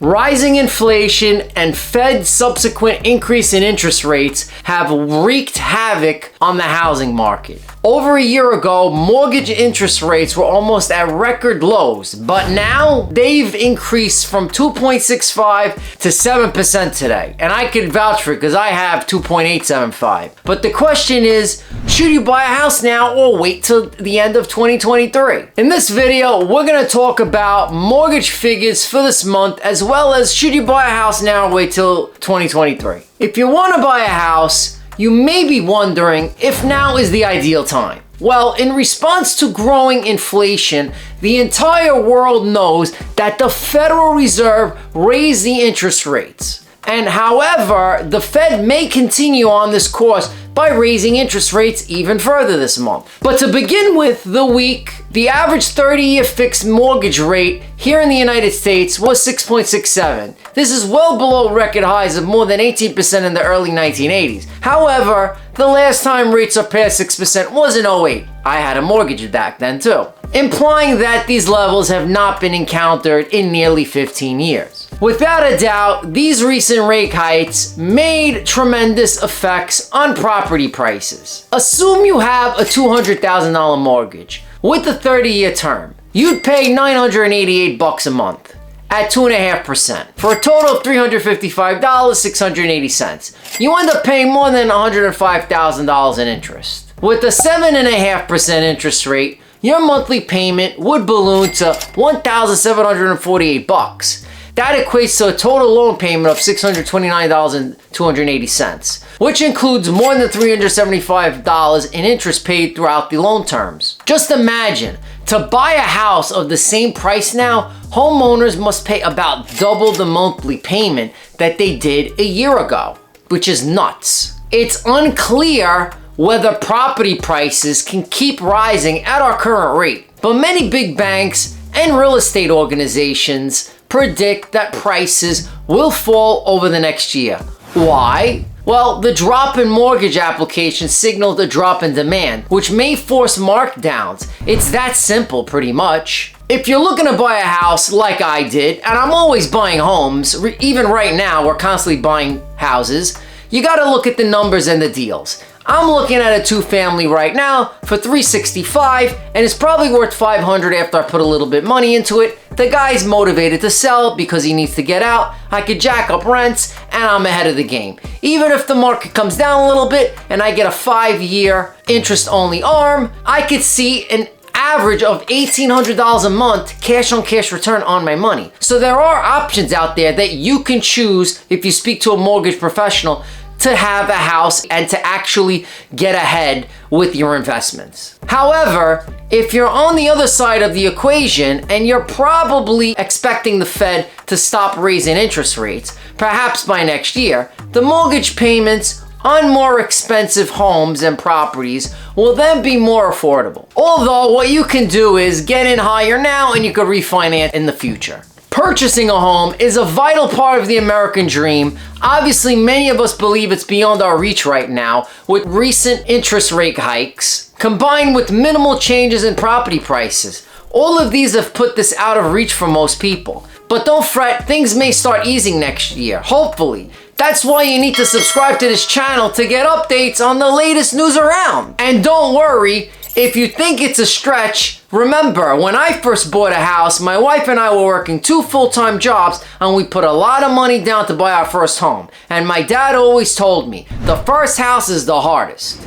Rising inflation and Fed's subsequent increase in interest rates have wreaked havoc on the housing market. Over a year ago, mortgage interest rates were almost at record lows, but now they've increased from 2.65 to 7% today. And I can vouch for it because I have 2.875. But the question is, should you buy a house now or wait till the end of 2023? In this video, we're going to talk about mortgage figures for this month, as well as should you buy a house now or wait till 2023. If you want to buy a house, you may be wondering if now is the ideal time. Well, in response to growing inflation, the entire world knows that the Federal Reserve raised the interest rates. And however, the Fed may continue on this course by raising interest rates even further this month. But to begin with, the average 30-year fixed mortgage rate here in the United States was 6.67. This is well below record highs of more than 18% in the early 1980s. However, the last time rates surpassed 6% was in 08. I had a mortgage back then too, implying that these levels have not been encountered in nearly 15 years. Without a doubt, these recent rate hikes made tremendous effects on property prices. Assume you have a $200,000 mortgage with a 30-year term. You'd pay $988 a month at 2.5% for a total of $355.680. You end up paying more than $105,000 in interest. With a 7.5% interest rate, your monthly payment would balloon to $1,748. That equates to a total loan payment of $629.280, which includes more than $375 in interest paid throughout the loan terms. Just imagine, to buy a house of the same price now, homeowners must pay about double the monthly payment that they did a year ago, which is nuts. It's unclear whether property prices can keep rising at our current rate, but many big banks and real estate organizations predict that prices will fall over the next year. Why? Well, the drop in mortgage applications signaled a drop in demand, which may force markdowns. It's that simple, pretty much. If you're looking to buy a house like I did, and I'm always buying homes, even right now we're constantly buying houses, you gotta look at the numbers and the deals. I'm looking at a two-family right now for $365, and it's probably worth $500 after I put a little bit money into it. The guy's motivated to sell because he needs to get out. I could jack up rents, and I'm ahead of the game. Even if the market comes down a little bit and I get a 5-year interest-only ARM, I could see an average of $1,800 a month cash on cash return on my money. So there are options out there that you can choose if you speak to a mortgage professional to have a house and to actually get ahead with your investments. However, if you're on the other side of the equation and you're probably expecting the Fed to stop raising interest rates, perhaps by next year, the mortgage payments on more expensive homes and properties will then be more affordable. Although what you can do is get in higher now and you could refinance in the future. Purchasing a home is a vital part of the American dream. Obviously, many of us believe it's beyond our reach right now with recent interest rate hikes, combined with minimal changes in property prices. All of these have put this out of reach for most people. But don't fret, things may start easing next year, hopefully. That's why you need to subscribe to this channel to get updates on the latest news around. And don't worry, if you think it's a stretch, remember, when I first bought a house, my wife and I were working 2 full-time jobs and we put a lot of money down to buy our first home. And my dad always told me, the first house is the hardest.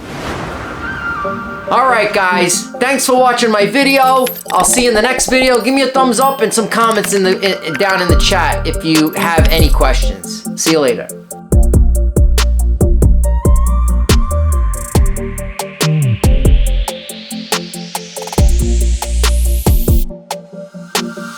Alright guys, thanks for watching my video. I'll see you in the next video. Give me a thumbs up and some comments down in the chat if you have any questions. See you later.